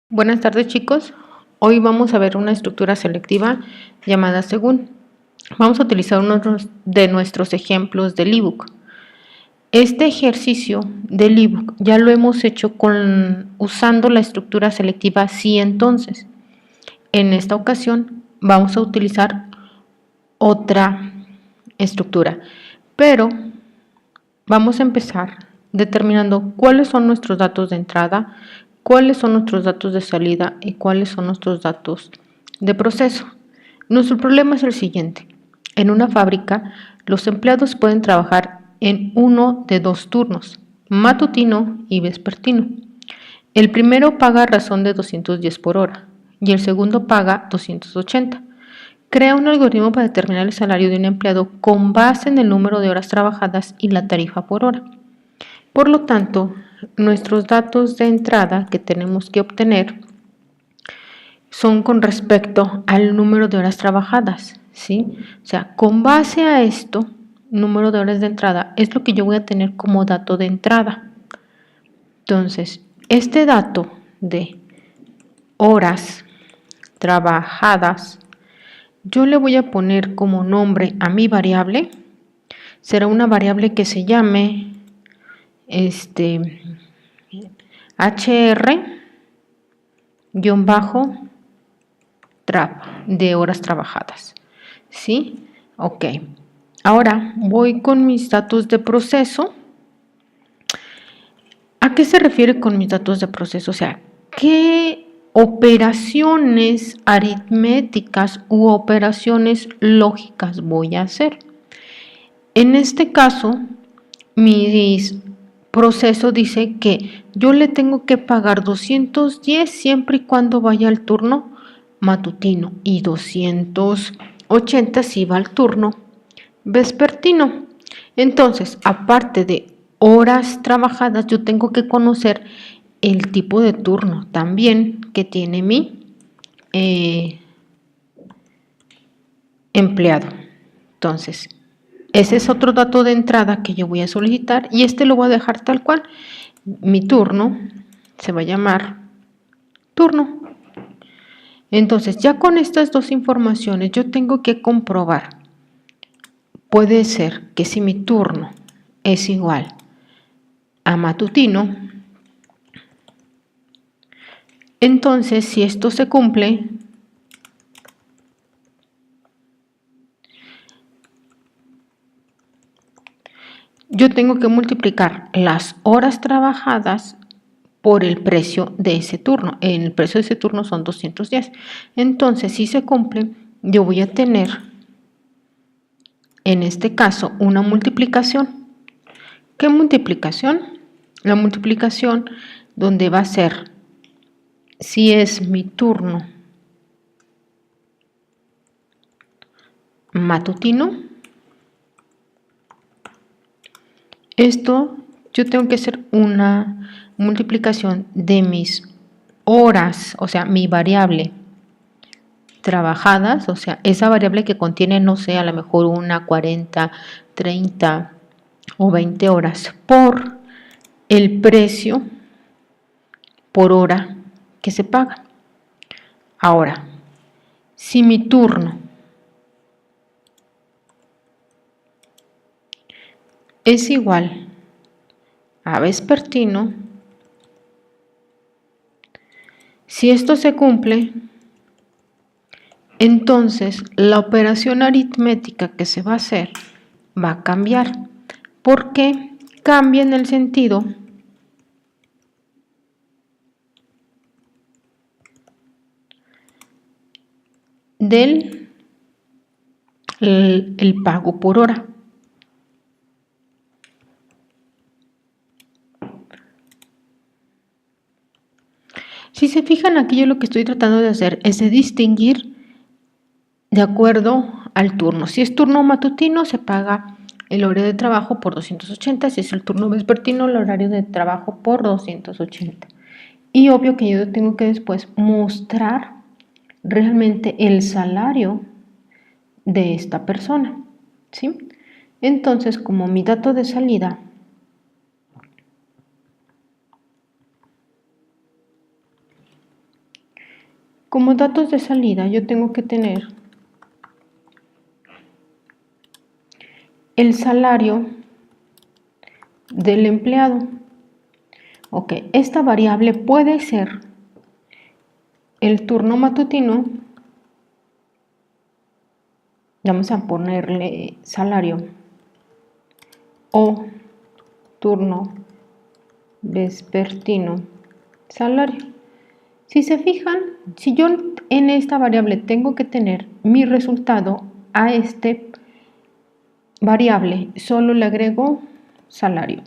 Buenas tardes, chicos. Hoy vamos a ver una estructura selectiva llamada según. Vamos a utilizar uno de nuestros ejemplos del ebook. Este ejercicio del ebook ya lo hemos hecho usando la estructura selectiva sí entonces. En esta ocasión vamos a utilizar otra estructura, pero vamos a empezar determinando cuáles son nuestros datos de entrada, cuáles son nuestros datos de salida y cuáles son nuestros datos de proceso. Nuestro problema es el siguiente. En una fábrica, los empleados pueden trabajar en uno de dos turnos, matutino y vespertino. El primero paga a razón de 210 por hora y el segundo paga 280. Crea un algoritmo para determinar el salario de un empleado con base en el número de horas trabajadas y la tarifa por hora. Por lo tanto, nuestros datos de entrada que tenemos que obtener son con respecto al número de horas trabajadas, ¿sí? O sea, con base a esto, número de horas de entrada es lo que yo voy a tener como dato de entrada. Entonces, este dato de horas trabajadas, yo le voy a poner como nombre a mi variable. Será una variable que se llame HR-trap de horas trabajadas. ¿Sí? Ok. Ahora voy con mis datos de proceso. ¿A qué se refiere con mis datos de proceso? O sea, ¿qué operaciones aritméticas u operaciones lógicas voy a hacer? En este caso, mi proceso dice que yo le tengo que pagar 210 siempre y cuando vaya al turno matutino y 280 si va al turno vespertino. Entonces, aparte de horas trabajadas, yo tengo que conocer el tipo de turno también que tiene mi empleado. Entonces, ese es otro dato de entrada que yo voy a solicitar y este lo voy a dejar tal cual. Mi turno se va a llamar turno. Entonces, ya con estas dos informaciones yo tengo que comprobar. Puede ser que si mi turno es igual a matutino, entonces si esto se cumple, yo tengo que multiplicar las horas trabajadas por el precio de ese turno. El precio de ese turno son 210. Entonces, si se cumple, yo voy a tener, en este caso, una multiplicación. ¿Qué multiplicación? La multiplicación donde va a ser, si es mi turno matutino, esto yo tengo que hacer una multiplicación de mis horas, o sea, mi variable trabajadas, o sea, esa variable que contiene, no sé, a lo mejor una, 40, 30 o 20 horas por el precio por hora que se paga. Ahora, si mi turno es igual a vespertino, si esto se cumple, entonces la operación aritmética que se va a hacer va a cambiar. ¿Por qué? Cambia en el sentido del el pago por hora. Si se fijan aquí, yo lo que estoy tratando de hacer es de distinguir de acuerdo al turno. Si es turno matutino, se paga el horario de trabajo por 280. Si es el turno vespertino, el horario de trabajo por 280. Y obvio que yo tengo que después mostrar realmente el salario de esta persona, ¿sí? Entonces, como mi dato de salida Como datos de salida yo tengo que tener el salario del empleado. Ok, esta variable puede ser el turno matutino, vamos a ponerle salario, o turno vespertino, salario. Si se fijan, si yo en esta variable tengo que tener mi resultado a este variable, solo le agrego salario,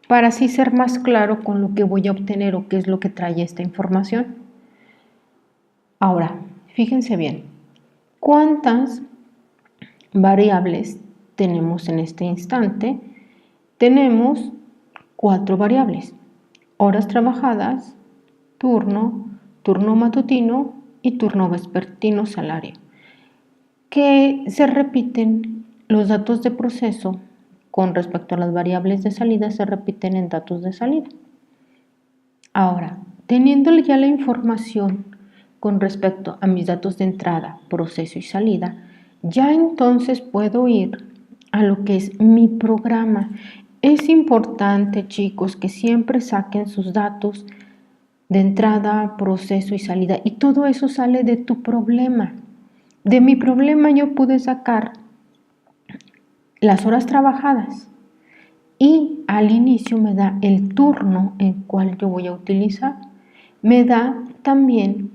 para así ser más claro con lo que voy a obtener o qué es lo que trae esta información. Ahora, fíjense bien, ¿cuántas variables tenemos en este instante? Tenemos 4 variables: horas trabajadas, turno, turno matutino y turno vespertino, salario, que se repiten los datos de proceso con respecto a las variables de salida, se repiten en datos de salida. Ahora, teniendo ya la información con respecto a mis datos de entrada, proceso y salida, ya entonces puedo ir a lo que es mi programa. Es importante, chicos, que siempre saquen sus datos de entrada, proceso y salida, y todo eso sale de tu problema. De mi problema yo pude sacar las horas trabajadas y al inicio me da el turno en cual yo voy a utilizar. Me da también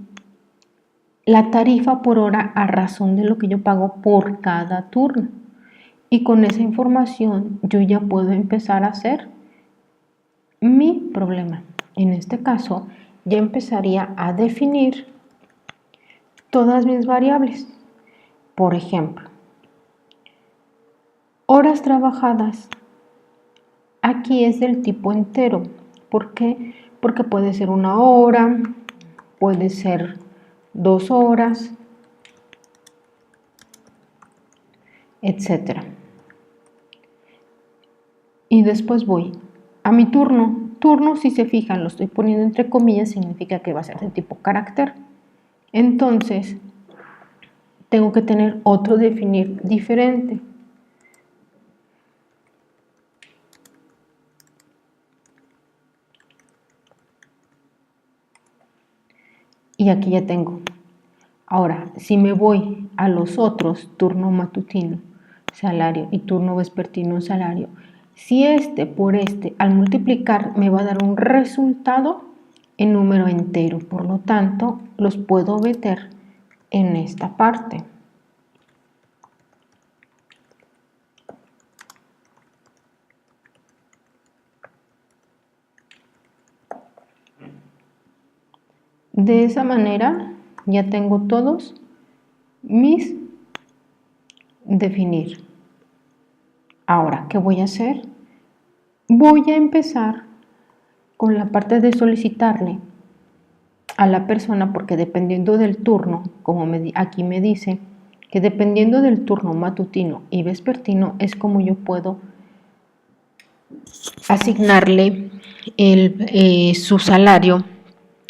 la tarifa por hora a razón de lo que yo pago por cada turno. Y con esa información yo ya puedo empezar a hacer mi problema. En este caso, ya empezaría a definir todas mis variables. Por ejemplo, horas trabajadas. Aquí es del tipo entero. ¿Por qué? Porque puede ser 1 hora, puede ser 2 horas, etc. Y después voy a mi turno. Turno, si se fijan, lo estoy poniendo entre comillas, significa que va a ser de tipo carácter. Entonces, tengo que tener otro definir diferente. Y aquí ya tengo. Ahora, si me voy a los otros, turno matutino, salario, y turno vespertino, salario, si este por este al multiplicar me va a dar un resultado en número entero, por lo tanto los puedo meter en esta parte. De esa manera ya tengo todos mis definir. Ahora, ¿qué voy a hacer? Voy a empezar con la parte de solicitarle a la persona, porque dependiendo del turno, como aquí me dice que dependiendo del turno matutino y vespertino es como yo puedo asignarle su salario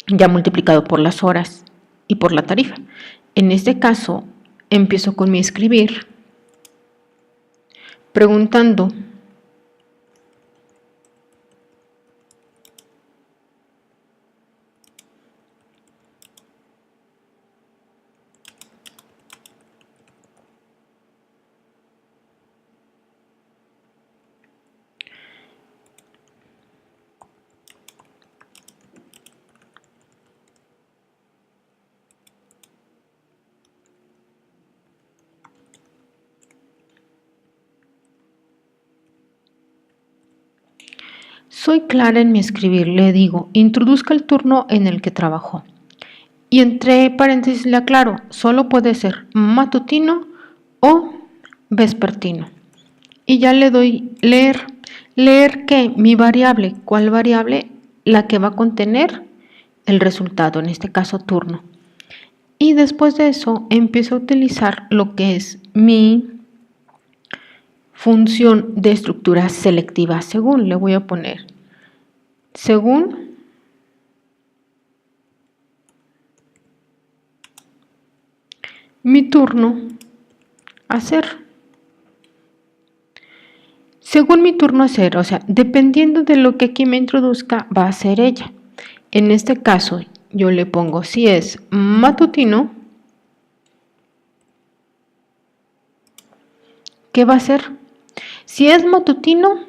ya multiplicado por las horas y por la tarifa. En este caso, empiezo con mi escribir preguntando soy clara en mi escribir, le digo, introduzca el turno en el que trabajó. Y entre paréntesis le aclaro, solo puede ser matutino o vespertino. Y ya le doy leer. Leer ¿qué? Mi variable. ¿Cuál variable? La que va a contener el resultado, en este caso turno. Y después de eso empiezo a utilizar lo que es mi función de estructura selectiva según. Le voy a poner según mi turno hacer. Según mi turno hacer, o sea, dependiendo de lo que aquí me introduzca, va a ser ella. En este caso, yo le pongo si es matutino, ¿qué va a ser? Si es matutino,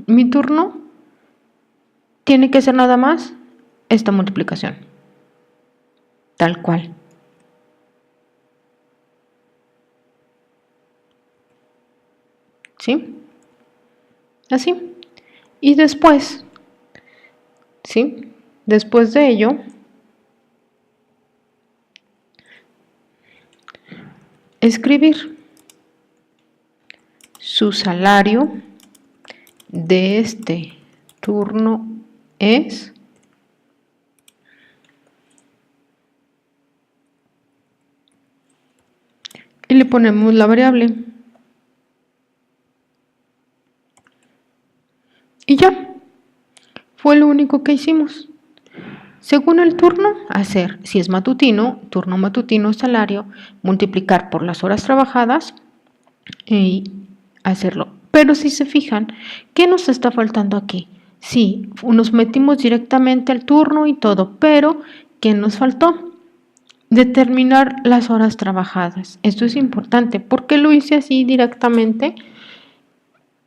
mi turno tiene que ser nada más esta multiplicación. Tal cual. ¿Sí? Así. Y después, ¿sí? Después de ello, escribir su salario de este turno es y le ponemos la variable. Y ya, fue lo único que hicimos. Según el turno, hacer, si es matutino, turno matutino, salario, multiplicar por las horas trabajadas y hacerlo. Pero si se fijan, ¿qué nos está faltando aquí? Sí, nos metimos directamente al turno y todo, pero ¿qué nos faltó? Determinar las horas trabajadas. Esto es importante. ¿Por qué lo hice así directamente?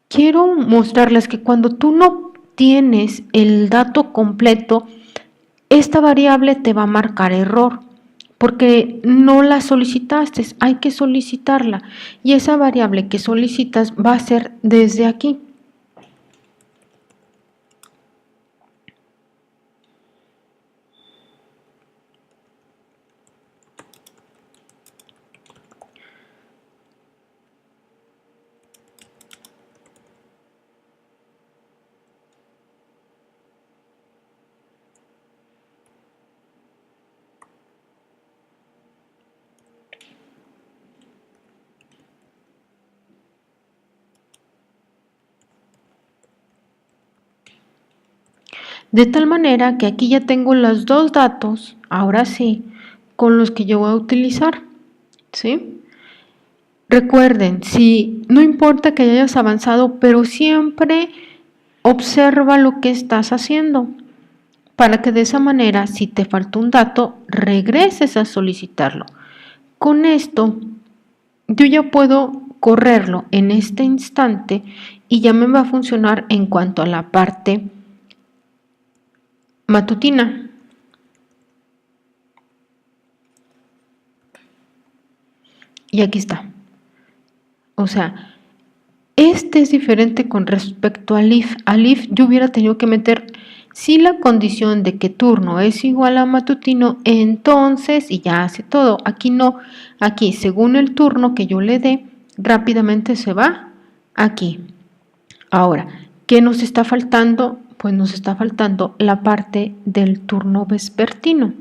Quiero mostrarles que cuando tú no tienes el dato completo, esta variable te va a marcar error porque no la solicitaste, hay que solicitarla y esa variable que solicitas va a ser desde aquí. De tal manera que aquí ya tengo los dos datos, ahora sí, con los que yo voy a utilizar, ¿sí? Recuerden, si no importa que hayas avanzado, pero siempre observa lo que estás haciendo, para que de esa manera, si te faltó un dato, regreses a solicitarlo. Con esto, yo ya puedo correrlo en este instante y ya me va a funcionar en cuanto a la parte matutina. Y aquí está. O sea, este es diferente con respecto al if. Al if yo hubiera tenido que meter si la condición de que turno es igual a matutino, entonces, y ya hace todo. Aquí no, aquí según el turno que yo le dé, rápidamente se va aquí. Ahora, ¿qué nos está faltando? Pues nos está faltando la parte del turno vespertino.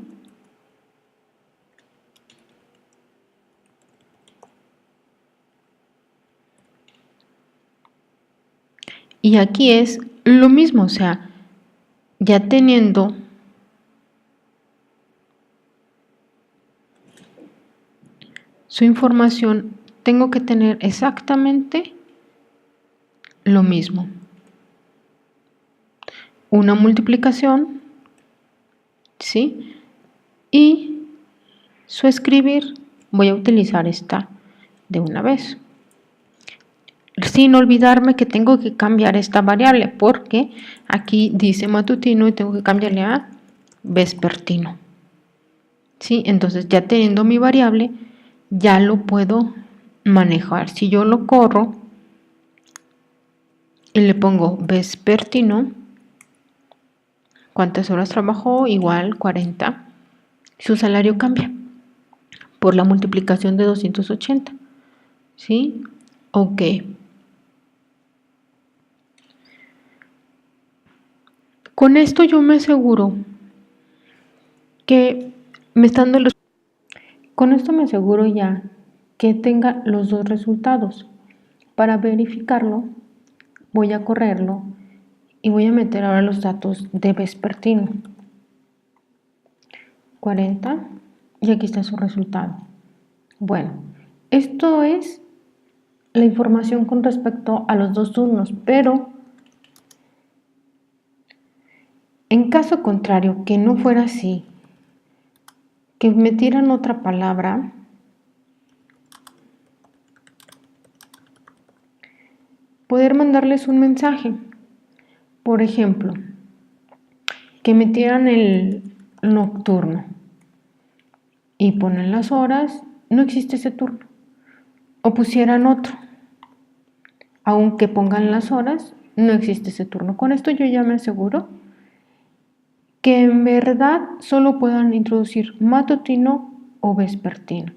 Y aquí es lo mismo, o sea, ya teniendo su información, tengo que tener exactamente lo mismo. Una multiplicación, ¿sí? Y su escribir, voy a utilizar esta de una vez. Sin olvidarme que tengo que cambiar esta variable porque aquí dice matutino y tengo que cambiarle a vespertino. ¿Sí? Entonces ya teniendo mi variable, ya lo puedo manejar. Si yo lo corro y le pongo vespertino, ¿cuántas horas trabajó? Igual 40. Su salario cambia por la multiplicación de 280. ¿Sí? Ok. Con esto yo me aseguro que me están dando los... Con esto me aseguro ya que tenga los dos resultados. Para verificarlo, voy a correrlo y voy a meter ahora los datos de vespertino. 40 y aquí está su resultado. Bueno, esto es la información con respecto a los dos turnos, pero en caso contrario, que no fuera así, que metieran otra palabra, poder mandarles un mensaje. Por ejemplo, que metieran el nocturno y ponen las horas, no existe ese turno. O pusieran otro, aunque pongan las horas, no existe ese turno. Con esto yo ya me aseguro que en verdad solo puedan introducir matutino o vespertino.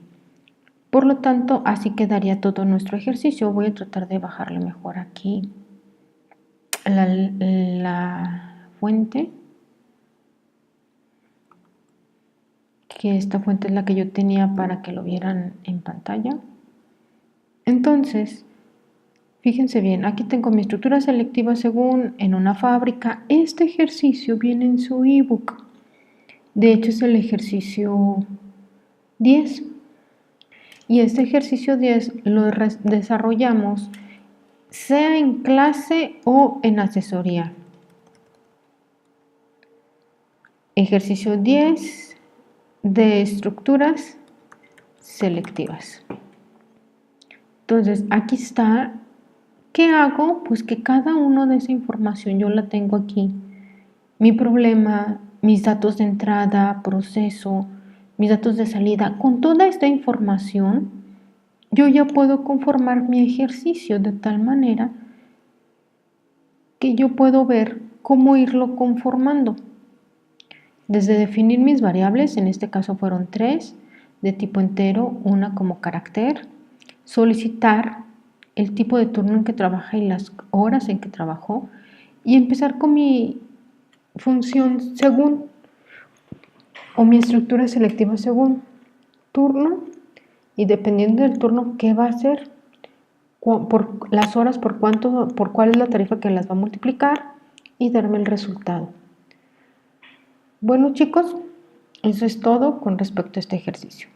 Por lo tanto, así quedaría todo nuestro ejercicio. Voy a tratar de bajarle mejor aquí la fuente, que esta fuente es la que yo tenía para que lo vieran en pantalla. Entonces, fíjense bien, aquí tengo mi estructura selectiva según en una fábrica. Este ejercicio viene en su ebook. De hecho, es el ejercicio 10. Y este ejercicio 10 lo desarrollamos sea en clase o en asesoría. Ejercicio 10 de estructuras selectivas. Entonces, aquí está. ¿Qué hago? Pues que cada uno de esa información yo la tengo aquí. Mi problema, mis datos de entrada, proceso, mis datos de salida. Con toda esta información, yo ya puedo conformar mi ejercicio de tal manera que yo puedo ver cómo irlo conformando. Desde definir mis variables, en este caso fueron 3, de tipo entero, una como carácter, solicitar el tipo de turno en que trabaja y las horas en que trabajó, y empezar con mi función según, o mi estructura selectiva según turno, y dependiendo del turno, ¿qué va a hacer? Por las horas, por cuál es la tarifa que las va a multiplicar, y darme el resultado. Bueno, chicos, eso es todo con respecto a este ejercicio.